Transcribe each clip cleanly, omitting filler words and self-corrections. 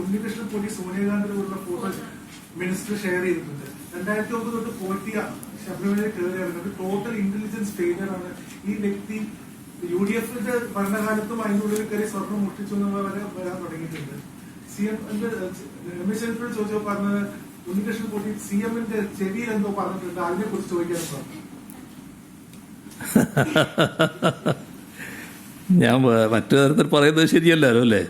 ഉണ്ണികൃഷ്ണൻ പോറ്റി സോണിയാഗാന്ധിയുടെ photo minister share ചെയ്തിട്ടുണ്ട്. 2009 തൊട്ട് പോറ്റിയ ശബരിമലയിൽ കയറി ഇറങ്ങുന്നത് ടോട്ടൽ ഇന്റലിജൻസ് ഫെയിലിയർ ആണ്. ഈ വ്യക്തി UDF ഭരണകാലത്തും അതിന്റെ ഉള്ളിൽ കയറി സ്വർണം മുട്ടിച്ചു എന്നുള്ള വരെ വരാൻ തുടങ്ങിയിട്ടുണ്ട്. രമേശ് ചെന്നിത്തല ചോദിച്ചോ പറഞ്ഞത് ഉണ്ണികൃഷ്ണൻ പോറ്റി CM-ന്റെ ചെവിയിൽ എന്തോ പറഞ്ഞിട്ടുണ്ട്, അതിനെ കുറിച്ച് ചോദിക്കാൻ പറഞ്ഞു. ഞാൻ മറ്റു തരത്തിൽ പറയുന്നത് ശരിയല്ലല്ലോ അല്ലേ?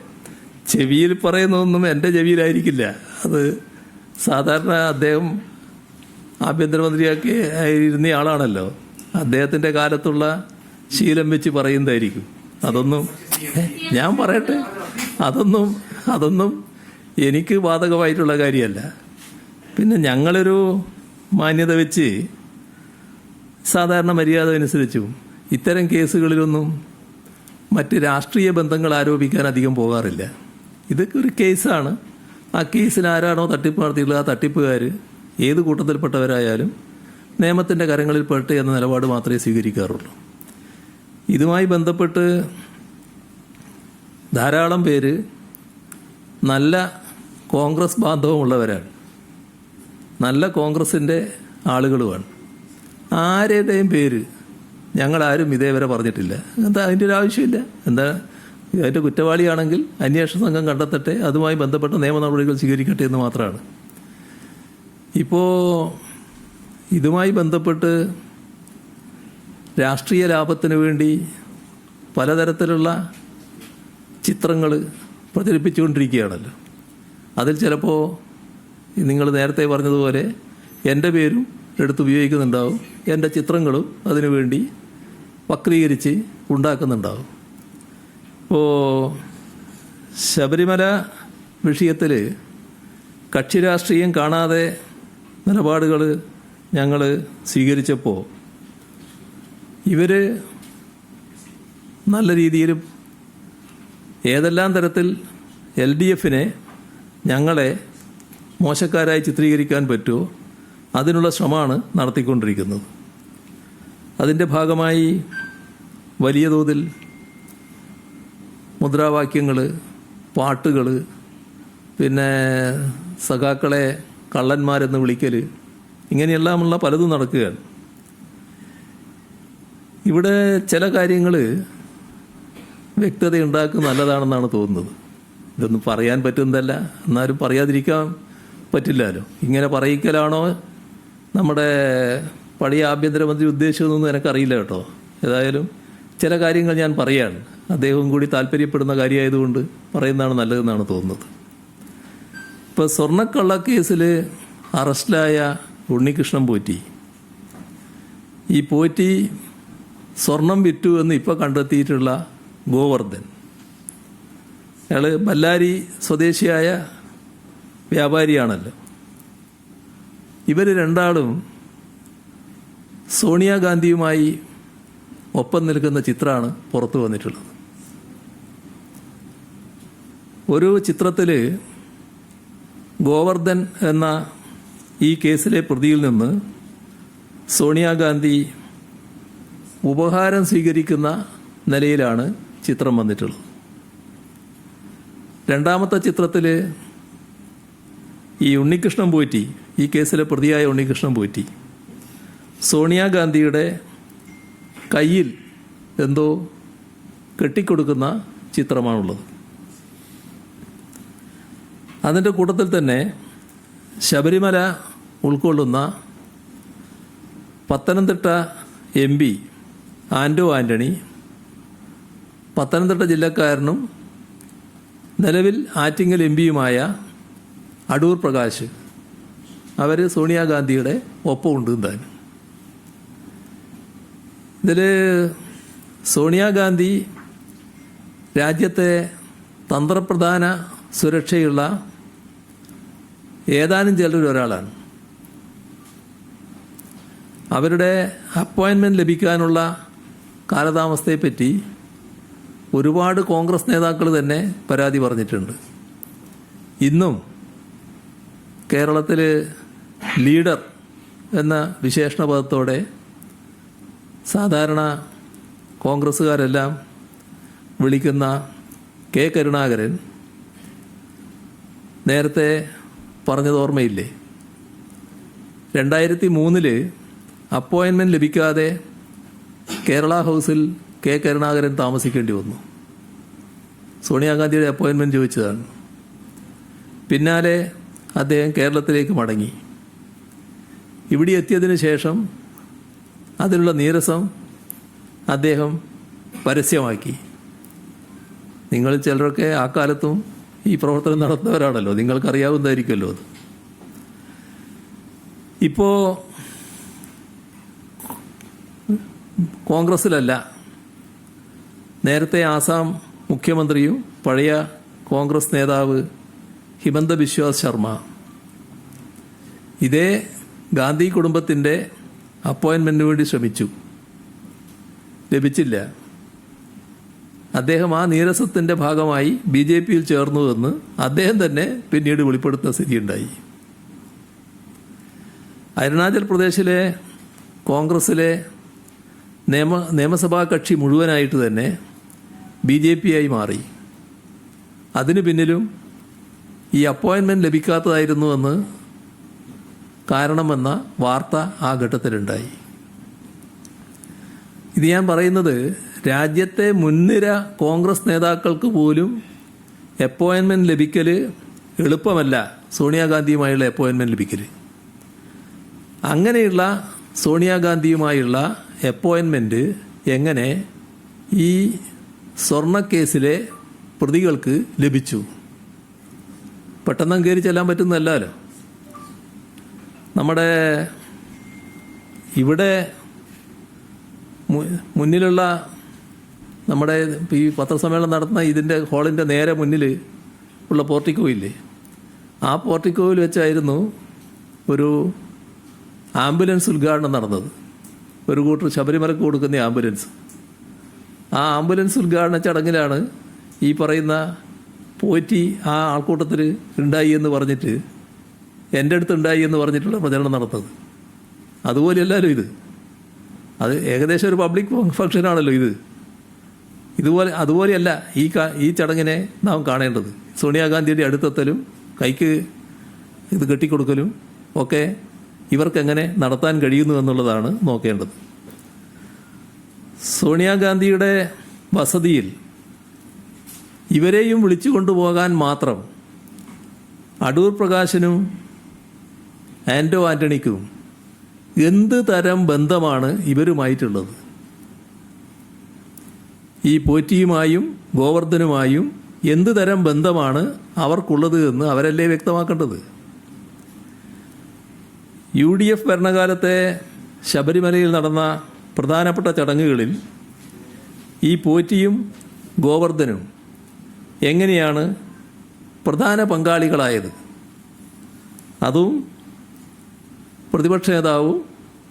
ചെവിയിൽ പറയുന്നതൊന്നും എൻ്റെ ചെവിയിലായിരിക്കില്ല. അത് സാധാരണ അദ്ദേഹം ആഭ്യന്തരമന്ത്രിയാക്കി ഇരുന്ന ആളാണല്ലോ, അദ്ദേഹത്തിൻ്റെ കാലത്തുള്ള ശീലം വെച്ച് പറയുന്നതായിരിക്കും. അതൊന്നും ഞാൻ പറയട്ടെ, അതൊന്നും എനിക്ക് ബാധകമായിട്ടുള്ള കാര്യമല്ല. പിന്നെ ഞങ്ങളൊരു മാന്യത വെച്ച് സാധാരണ മര്യാദ അനുസരിച്ചും ഇത്തരം കേസുകളിലൊന്നും മറ്റ് രാഷ്ട്രീയ ബന്ധങ്ങൾ ആരോപിക്കാൻ അധികം പോകാറില്ല. ഇതൊക്കെ ഒരു കേസാണ്. ആ കേസിൽ ആരാണോ തട്ടിപ്പ് നടത്തിയിട്ടുള്ളത് ആ തട്ടിപ്പുകാർ ഏത് കൂട്ടത്തിൽപ്പെട്ടവരായാലും നിയമത്തിൻ്റെ കരങ്ങളിൽ പെട്ട് എന്ന നിലപാട് മാത്രമേ സ്വീകരിക്കാറുള്ളൂ. ഇതുമായി ബന്ധപ്പെട്ട് ധാരാളം പേര് നല്ല കോൺഗ്രസ് ബാന്ധവമുള്ളവരാണ്, നല്ല കോൺഗ്രസിൻ്റെ ആളുകളുമാണ്. ആരുടെയും പേര് ഞങ്ങളാരും ഇതേവരെ പറഞ്ഞിട്ടില്ല. എന്താ അതിൻ്റെ ഒരു ആവശ്യമില്ല. എന്താ അതിൻ്റെ കുറ്റവാളിയാണെങ്കിൽ അന്വേഷണ സംഘം കണ്ടെത്തട്ടെ, അതുമായി ബന്ധപ്പെട്ട നിയമ നടപടികൾ സ്വീകരിക്കട്ടെ എന്ന് മാത്രമാണ്. ഇപ്പോൾ ഇതുമായി ബന്ധപ്പെട്ട് രാഷ്ട്രീയ ലാഭത്തിന് വേണ്ടി പലതരത്തിലുള്ള ചിത്രങ്ങൾ പ്രചരിപ്പിച്ചുകൊണ്ടിരിക്കുകയാണല്ലോ. അതിൽ ചിലപ്പോൾ നിങ്ങൾ നേരത്തെ പറഞ്ഞതുപോലെ എൻ്റെ പേരും എടുത്തുപയോഗിക്കുന്നുണ്ടാവും, എൻ്റെ ചിത്രങ്ങളും അതിനുവേണ്ടി വക്രീകരിച്ച് ഉണ്ടാക്കുന്നുണ്ടാവും. ഇപ്പോൾ ശബരിമല വിഷയത്തിൽ കക്ഷി രാഷ്ട്രീയം കാണാതെ നിലപാടുകൾ ഞങ്ങൾ സ്വീകരിച്ചപ്പോൾ ഇവർ നല്ല രീതിയിലും ഏതെല്ലാം തരത്തിൽ LDF-നെ ഞങ്ങളെ മോശക്കാരായി ചിത്രീകരിക്കാൻ പറ്റുമോ അതിനുള്ള ശ്രമമാണ് നടത്തിക്കൊണ്ടിരിക്കുന്നത്. അതിൻ്റെ ഭാഗമായി വലിയ തോതിൽ മുദ്രാവാക്യങ്ങൾ, പാട്ടുകൾ, പിന്നെ സഖാക്കളെ കള്ളന്മാരെന്ന് വിളിക്കൽ, ഇങ്ങനെയെല്ലാമുള്ള പലതും നടക്കുകയാണ്. ഇവിടെ ചില കാര്യങ്ങൾ വ്യക്തതയുണ്ടാക്കുന്നത് നല്ലതാണെന്നാണ് തോന്നുന്നത്. ഇതൊന്നും പറയാൻ പറ്റുന്നതല്ല, എന്നാലും പറയാതിരിക്കാൻ പറ്റില്ലല്ലോ. ഇങ്ങനെ പറയിക്കലാണോ നമ്മുടെ പഴയ ആഭ്യന്തരമന്ത്രി ഉദ്ദേശിച്ചതെന്നൊന്നും എനിക്കറിയില്ല കേട്ടോ. ഏതായാലും ചില കാര്യങ്ങൾ ഞാൻ പറയാണ്, അദ്ദേഹവും കൂടി താല്പര്യപ്പെടുന്ന കാര്യമായതുകൊണ്ട് പറയുന്നതാണ് നല്ലതെന്നാണ് തോന്നുന്നത്. ഇപ്പോൾ സ്വർണ്ണക്കള്ളക്കേസിൽ അറസ്റ്റിലായ ഉണ്ണികൃഷ്ണൻ പോറ്റി, ഈ പോറ്റി സ്വർണം വിറ്റു എന്ന് ഇപ്പോൾ കണ്ടെത്തിയിട്ടുള്ള ഗോവർദ്ധൻ, അയാൾ ബല്ലാരി സ്വദേശിയായ വ്യാപാരിയാണല്ലോ. ഇവർ രണ്ടാളും സോണിയാഗാന്ധിയുമായി ഒപ്പം നിൽക്കുന്ന ചിത്രമാണ് പുറത്തു വന്നിട്ടുള്ളത്. ഒരു ചിത്രത്തിൽ ഗോവർദ്ധൻ എന്ന ഈ കേസിലെ പ്രതിയിൽ നിന്ന് സോണിയാഗാന്ധി ഉപഹാരം സ്വീകരിക്കുന്ന നിലയിലാണ് ചിത്രം വന്നിട്ടുള്ളത്. രണ്ടാമത്തെ ചിത്രത്തിൽ ഈ ഉണ്ണികൃഷ്ണൻ പോറ്റി, ഈ കേസിലെ പ്രതിയായ ഉണ്ണികൃഷ്ണൻ പോറ്റി സോണിയാഗാന്ധിയുടെ കയ്യിൽ എന്തോ കെട്ടിക്കൊടുക്കുന്ന ചിത്രമാണുള്ളത്. അതിൻ്റെ കൂട്ടത്തിൽ തന്നെ ശബരിമല ഉൾക്കൊള്ളുന്ന പത്തനംതിട്ട MP ആൻ്റോ ആൻ്റണി, പത്തനംതിട്ട ജില്ലക്കാരനും നിലവിൽ ആറ്റിങ്ങൽ MP-യുമായ അടൂർ പ്രകാശ്, അവർ സോണിയാഗാന്ധിയുടെ ഒപ്പമുണ്ട് താനും. ഇതിൽ സോണിയാഗാന്ധി രാജ്യത്തെ തന്ത്രപ്രധാന സുരക്ഷയുള്ള ഏതാനും ചിലരിൽ ഒരാളാണ്. അവരുടെ അപ്പോയിൻമെൻറ്റ് ലഭിക്കാനുള്ള കാലതാമസത്തെപ്പറ്റി ഒരുപാട് കോൺഗ്രസ് നേതാക്കൾ തന്നെ പരാതി പറഞ്ഞിട്ടുണ്ട്. ഇന്നും കേരളത്തിൽ ലീഡർ എന്ന വിശേഷണ പദത്തോടെ സാധാരണ കോൺഗ്രസ്സുകാരെല്ലാം വിളിക്കുന്ന കെ കരുണാകരൻ നേരത്തെ പറഞ്ഞത് ഓർമ്മയില്ലേ? 2003 അപ്പോയിൻമെന്റ് ലഭിക്കാതെ കേരള ഹൗസിൽ കെ കരുണാകരൻ താമസിക്കേണ്ടി വന്നു. സോണിയാഗാന്ധിയുടെ അപ്പോയിൻമെന്റ് ചോദിച്ചതാണ്. പിന്നാലെ അദ്ദേഹം കേരളത്തിലേക്ക് മടങ്ങി. ഇവിടെ എത്തിയതിന് ശേഷം അതിലുള്ള നീരസം അദ്ദേഹം പരസ്യമാക്കി. നിങ്ങൾ ചിലരൊക്കെ ആ കാലത്തും ഈ പ്രവർത്തനം നടത്തുന്നവരാണല്ലോ, നിങ്ങൾക്കറിയാവുന്നതായിരിക്കുമല്ലോ അത്. ഇപ്പോൾ കോൺഗ്രസിലല്ല, നേരത്തെ ആസാം മുഖ്യമന്ത്രിയും പഴയ കോൺഗ്രസ് നേതാവ് ഹിമന്ത ബിശ്വ ശർമ്മ ഇതേ ഗാന്ധി കുടുംബത്തിൻ്റെ അപ്പോയിൻമെന്റിന് വേണ്ടി ശ്രമിച്ചു, ലഭിച്ചില്ല. അദ്ദേഹം ആ നീരസത്തിന്റെ ഭാഗമായി BJP-യിൽ ചേർന്നുവെന്ന് അദ്ദേഹം തന്നെ പിന്നീട് വെളിപ്പെടുത്തുന്ന സ്ഥിതിയുണ്ടായി. അരുണാചൽ പ്രദേശിലെ കോൺഗ്രസിലെ നിയമസഭാ കക്ഷി മുഴുവനായിട്ട് തന്നെ BJP-ആയി മാറി. അതിനു പിന്നിലും ഈ അപ്പോയിൻമെന്റ് ലഭിക്കാത്തതായിരുന്നുവെന്ന് കാരണമെന്ന വാർത്ത ആ ഘട്ടത്തിലുണ്ടായി. ഇത് ഞാൻ പറയുന്നത് രാജ്യത്തെ മുൻനിര കോൺഗ്രസ് നേതാക്കൾക്ക് പോലും അപ്പോയിൻമെന്റ് ലഭിക്കൽ എളുപ്പമല്ല. സോണിയാഗാന്ധിയുമായുള്ള അപ്പോയിൻമെന്റ് ലഭിക്കൽ, അങ്ങനെയുള്ള സോണിയാഗാന്ധിയുമായുള്ള അപ്പോയിൻമെന്റ് എങ്ങനെ ഈ സ്വർണ്ണക്കേസിലെ പ്രതികൾക്ക് ലഭിച്ചു? പെട്ടെന്ന് കയറി ചെല്ലാൻ പറ്റുന്നതല്ലോ. നമ്മുടെ ഇവിടെ മുന്നിലുള്ള നമ്മുടെ ഈ പത്രസമ്മേളനം നടത്തുന്ന ഇതിൻ്റെ ഹാളിൻ്റെ നേരെ മുന്നിൽ ഉള്ള പോർട്ടിക്കോ ഇല്ലേ, ആ പോർട്ടിക്കോയിൽ വെച്ചായിരുന്നു ഒരു ആംബുലൻസ് ഉദ്ഘാടനം നടന്നത്. ഒരു കൂട്ടർ ശബരിമലക്ക് കൊടുക്കുന്ന ആംബുലൻസ്. ആ ആംബുലൻസ് ഉദ്ഘാടന ചടങ്ങിലാണ് ഈ പറയുന്ന പോറ്റി ആ ആൾക്കൂട്ടത്തിൽ ഉണ്ടായി എന്ന് പറഞ്ഞിട്ട്, എൻ്റെ അടുത്ത് ഉണ്ടായി എന്ന് പറഞ്ഞിട്ടുള്ള പ്രചരണം നടത്തുന്നത്. അതുപോലെയല്ലല്ലോ ഇത്. അത് ഏകദേശം ഒരു പബ്ലിക് ഫംഗ്ഷനാണല്ലോ ഇത്. അതുപോലെയല്ല ഈ ചടങ്ങിനെ നാം കാണേണ്ടത്. സോണിയാഗാന്ധിയുടെ അടുത്തെത്തലും കൈക്ക് ഇത് കെട്ടിക്കൊടുക്കലും ഒക്കെ ഇവർക്കെങ്ങനെ നടത്താൻ കഴിയുന്നു എന്നുള്ളതാണ് നോക്കേണ്ടത്. സോണിയാഗാന്ധിയുടെ വസതിയിൽ ഇവരെയും വിളിച്ചു കൊണ്ടുപോകാൻ മാത്രം അടൂർ പ്രകാശിനും ആന്റോ ആന്റണിക്കും എന്ത് തരം ബന്ധമാണ് ഇവരുമായിട്ടുള്ളത്? ഈ പോറ്റിയുമായും ഗോവർദ്ധനുമായും എന്ത് തരം ബന്ധമാണ് അവർക്കുള്ളത് എന്ന് അവരല്ലേ വ്യക്തമാക്കേണ്ടത്. UDF ഭരണകാലത്തെ ശബരിമലയിൽ നടന്ന പ്രധാനപ്പെട്ട ചടങ്ങുകളിൽ ഈ പോറ്റിയും ഗോവർദ്ധനും എങ്ങനെയാണ് പ്രധാന പങ്കാളികളായത്? അതും പ്രതിപക്ഷ നേതാവും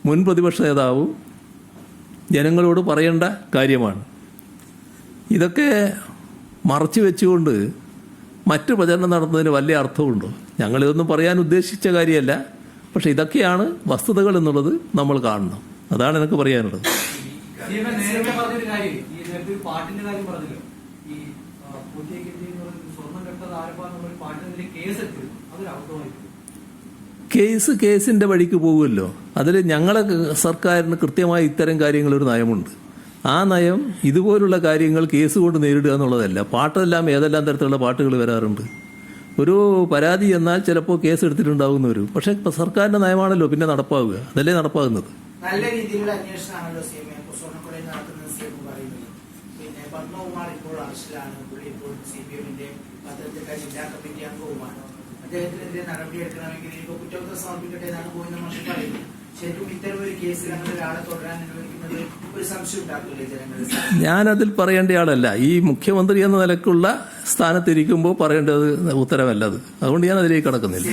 മുൻ പ്രതിപക്ഷ നേതാവും ജനങ്ങളോട് പറയേണ്ട കാര്യമാണ്. ഇതൊക്കെ മറച്ചു വെച്ചുകൊണ്ട് മറ്റു പ്രചരണം നടത്തുന്നതിന് വലിയ അർത്ഥമുണ്ടോ? ഞങ്ങളിതൊന്നും പറയാൻ ഉദ്ദേശിച്ച കാര്യമല്ല. പക്ഷെ ഇതൊക്കെയാണ് വസ്തുതകൾ എന്നുള്ളത് നമ്മൾ കാണണം. അതാണ് എനിക്ക് പറയാനുള്ളത്. കേസിന്റെ വഴിക്ക് പോകുമല്ലോ. അതിൽ ഞങ്ങളെ സർക്കാരിന് കൃത്യമായി ഇത്തരം കാര്യങ്ങളൊരു നയമുണ്ട്. ആ നയം ഇതുപോലുള്ള കാര്യങ്ങൾ കേസ് കൊണ്ട് നേരിടുക എന്നുള്ളതല്ല. പാട്ടെല്ലാം ഏതെല്ലാം തരത്തിലുള്ള പാട്ടുകൾ വരാറുണ്ട്. ഒരു പരാതി എന്നാൽ ചിലപ്പോൾ കേസ് എടുത്തിട്ടുണ്ടാകുന്ന വരും. പക്ഷെ സർക്കാരിന്റെ നയമാണല്ലോ പിന്നെ നടപ്പാവുക. അതല്ലേ നടപ്പാകുന്നത്. നല്ല രീതിയിലുള്ള അന്വേഷണമാണല്ലോ സ്വർണ്ണക്കൊലയിൽ നടത്തുന്നത് പറയുന്നത്. പിന്നെ പത്മകുമാർ ഇപ്പോൾ അറസ്റ്റിലാണ്. പുള്ളി ഇപ്പോൾ CPM-ന്റെ പത്തനംതിട്ട ജില്ലാ കമ്മിറ്റി അംഗവുമാണ്. അദ്ദേഹത്തിനെതിരെ നടപടിയെടുക്കണമെങ്കിൽ ഇപ്പോൾ കുറ്റപത്രം സമർപ്പിക്കട്ടെ എന്നാണ് ഗോവിന്ദ മാഷ് പറയുന്നത്. ശരിക്കും ഇത്തരം ഒരു കേസിൽ അങ്ങനെ ഒരാളെ തുടരാൻ അനുവദിക്കുന്നത് ഒരു സംശയം ഉണ്ടാക്കില്ലേ ജനങ്ങളിൽ? ഞാനതിൽ പറയേണ്ട ആളല്ല. ഈ മുഖ്യമന്ത്രി എന്ന നിലക്കുള്ള സ്ഥാനത്തിരിക്കുമ്പോൾ പറയേണ്ടത് ഉത്തരവല്ലത്. അതുകൊണ്ട് ഞാൻ അതിലേക്ക് കടക്കുന്നില്ല.